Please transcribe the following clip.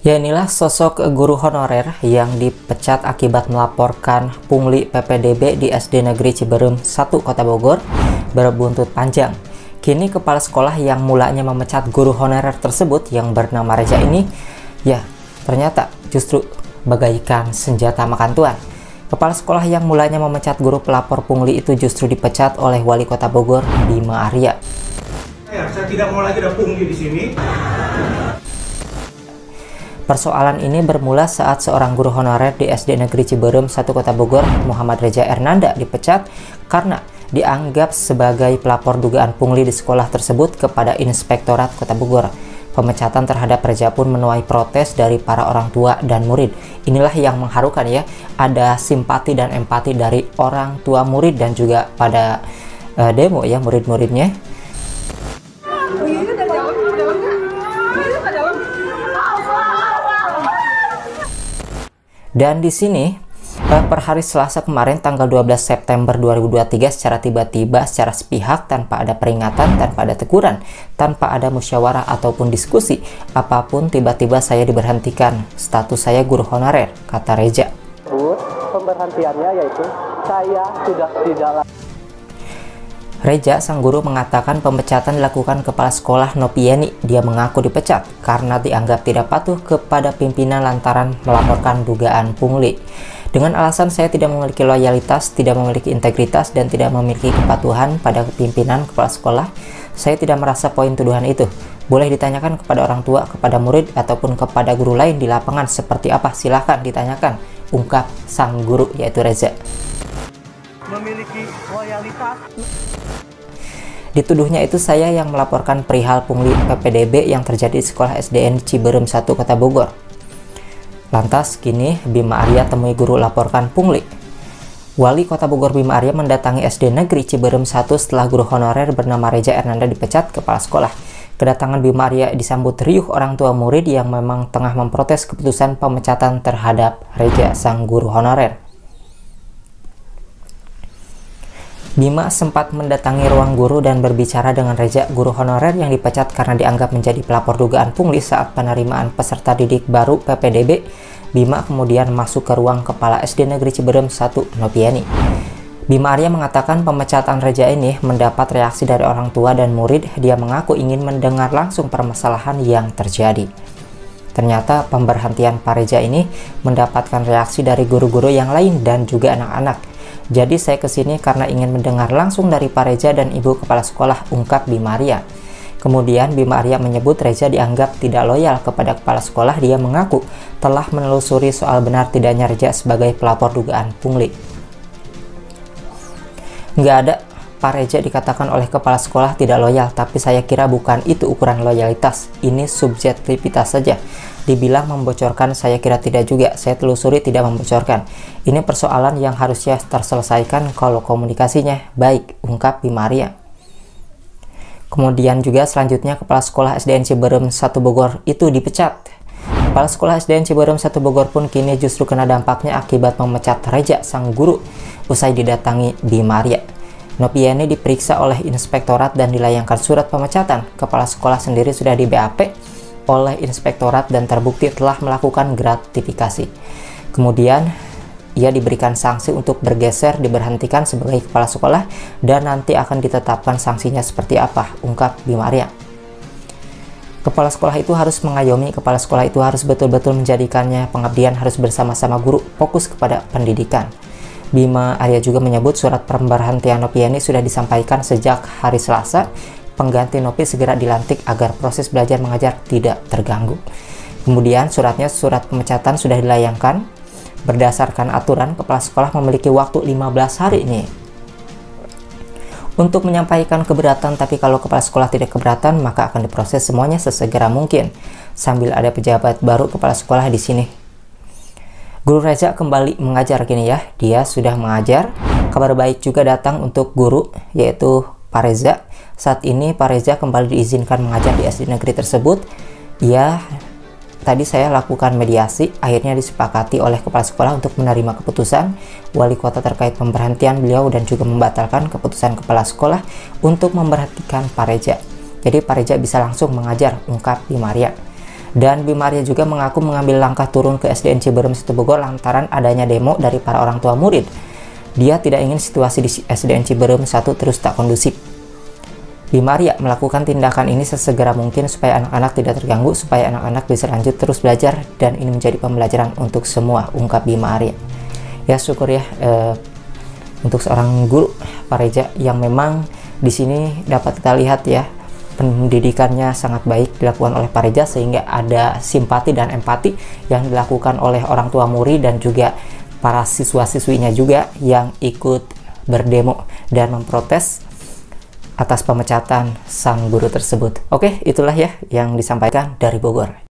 Ya, inilah sosok guru honorer yang dipecat akibat melaporkan pungli PPDB di SD Negeri Ciberem 1 Kota Bogor berbuntut panjang. Kini kepala sekolah yang mulanya memecat guru honorer tersebut yang bernama Reza ini, ya ternyata justru bagaikan senjata makan tuan. Kepala sekolah yang mulanya memecat guru pelapor pungli itu justru dipecat oleh Wali Kota Bogor, Bima Arya. Saya tidak mau lagi ada pungli di sini. Persoalan ini bermula saat seorang guru honorer di SD Negeri Ciberem 1 Kota Bogor, Muhammad Reza Ernanda, dipecat karena dianggap sebagai pelapor dugaan pungli di sekolah tersebut kepada Inspektorat Kota Bogor. Pemecatan terhadap Reza pun menuai protes dari para orang tua dan murid. Inilah yang mengharukan ya, ada simpati dan empati dari orang tua murid dan juga pada demo ya murid-muridnya. Dan di sini per hari Selasa kemarin tanggal 12 September 2023 secara tiba-tiba, secara sepihak, tanpa ada peringatan, tanpa ada teguran, tanpa ada musyawarah ataupun diskusi apapun, tiba-tiba saya diberhentikan. Status saya guru honorer, kata Reza. Pemberhentiannya yaitu saya sudah tidak. Reza, sang guru, mengatakan pemecatan dilakukan kepala sekolah Nopieni. Dia mengaku dipecat karena dianggap tidak patuh kepada pimpinan lantaran melaporkan dugaan pungli. Dengan alasan saya tidak memiliki loyalitas, tidak memiliki integritas, dan tidak memiliki kepatuhan pada pimpinan kepala sekolah, saya tidak merasa poin tuduhan itu. Boleh ditanyakan kepada orang tua, kepada murid, ataupun kepada guru lain di lapangan seperti apa, silahkan ditanyakan, ungkap sang guru yaitu Reza. Memiliki loyalitas. Dituduhnya itu saya yang melaporkan perihal pungli PPDB yang terjadi di sekolah SDN Ciberem 1 Kota Bogor. Lantas kini Bima Arya temui guru laporkan pungli. Wali Kota Bogor Bima Arya mendatangi SD Negeri Ciberem 1 setelah guru honorer bernama Reza Ernanda dipecat kepala sekolah. Kedatangan Bima Arya disambut riuh orang tua murid yang memang tengah memprotes keputusan pemecatan terhadap Reza, sang guru honorer. Bima sempat mendatangi ruang guru dan berbicara dengan Reza, guru honorer yang dipecat karena dianggap menjadi pelapor dugaan pungli saat penerimaan peserta didik baru PPDB. Bima kemudian masuk ke ruang kepala SD Negeri Ciberem 1 Nopieni. Bima Arya mengatakan pemecatan Reza ini mendapat reaksi dari orang tua dan murid. Dia mengaku ingin mendengar langsung permasalahan yang terjadi. Ternyata pemberhentian Pak Reza ini mendapatkan reaksi dari guru-guru yang lain dan juga anak-anak. Jadi saya kesini karena ingin mendengar langsung dari Pak Reza dan Ibu Kepala Sekolah, ungkap Bima Arya. Kemudian Bima Arya menyebut Reza dianggap tidak loyal kepada kepala sekolah. Dia mengaku telah menelusuri soal benar tidaknya Reza sebagai pelapor dugaan pungli. Nggak ada, Pak Reza dikatakan oleh kepala sekolah tidak loyal, tapi saya kira bukan itu ukuran loyalitas. Ini subjektivitas saja. Dibilang membocorkan, saya kira tidak juga. Saya telusuri tidak membocorkan. Ini persoalan yang harusnya terselesaikan kalau komunikasinya baik, ungkap Bima Arya. Kemudian juga selanjutnya kepala sekolah SDN Ciberem 1 Bogor itu dipecat. Kepala sekolah SDN Ciberem 1 Bogor pun kini justru kena dampaknya akibat memecat Reza, sang guru, usai didatangi Bima Arya. Nopieni diperiksa oleh inspektorat dan dilayangkan surat pemecatan. Kepala sekolah sendiri sudah di BAP oleh inspektorat dan terbukti telah melakukan gratifikasi. Kemudian ia diberikan sanksi untuk bergeser, diberhentikan sebagai kepala sekolah, dan nanti akan ditetapkan sanksinya seperti apa, ungkap Bima Arya. Kepala sekolah itu harus mengayomi, kepala sekolah itu harus betul-betul menjadikannya pengabdian, harus bersama-sama guru, fokus kepada pendidikan. Bima Arya juga menyebut surat pemberhentian Nopieni sudah disampaikan sejak hari Selasa. Pengganti Nopi segera dilantik agar proses belajar mengajar tidak terganggu. Kemudian surat pemecatan sudah dilayangkan. Berdasarkan aturan, kepala sekolah memiliki waktu 15 hari nih untuk menyampaikan keberatan, tapi kalau kepala sekolah tidak keberatan maka akan diproses semuanya sesegera mungkin. Sambil ada pejabat baru kepala sekolah di sini. Guru Reza kembali mengajar gini ya, dia sudah mengajar. Kabar baik juga datang untuk guru yaitu Pak Reza. Saat ini Pak Reza kembali diizinkan mengajar di SD negeri tersebut. Tadi saya lakukan mediasi, akhirnya disepakati oleh kepala sekolah untuk menerima keputusan wali kota terkait pemberhentian beliau dan juga membatalkan keputusan kepala sekolah untuk memberhentikan Pak Reza. Jadi Pak Reza bisa langsung mengajar, ungkap Bima Arya. Dan Bima Arya juga mengaku mengambil langkah turun ke SDN Ciberem 1 Bogor lantaran adanya demo dari para orang tua murid. Dia tidak ingin situasi di SDN Ciberem 1 terus tak kondusif. Bima Arya melakukan tindakan ini sesegera mungkin supaya anak-anak tidak terganggu, supaya anak-anak bisa lanjut terus belajar, dan ini menjadi pembelajaran untuk semua, ungkap Bima Arya. Ya syukur ya untuk seorang guru Pak Reza yang memang di sini dapat kita lihat ya, pendidikannya sangat baik dilakukan oleh Pak Reza, sehingga ada simpati dan empati yang dilakukan oleh orang tua murid dan juga para siswa-siswinya juga yang ikut berdemo dan memprotes atas pemecatan sang guru tersebut. Oke, itulah ya yang disampaikan dari Bogor.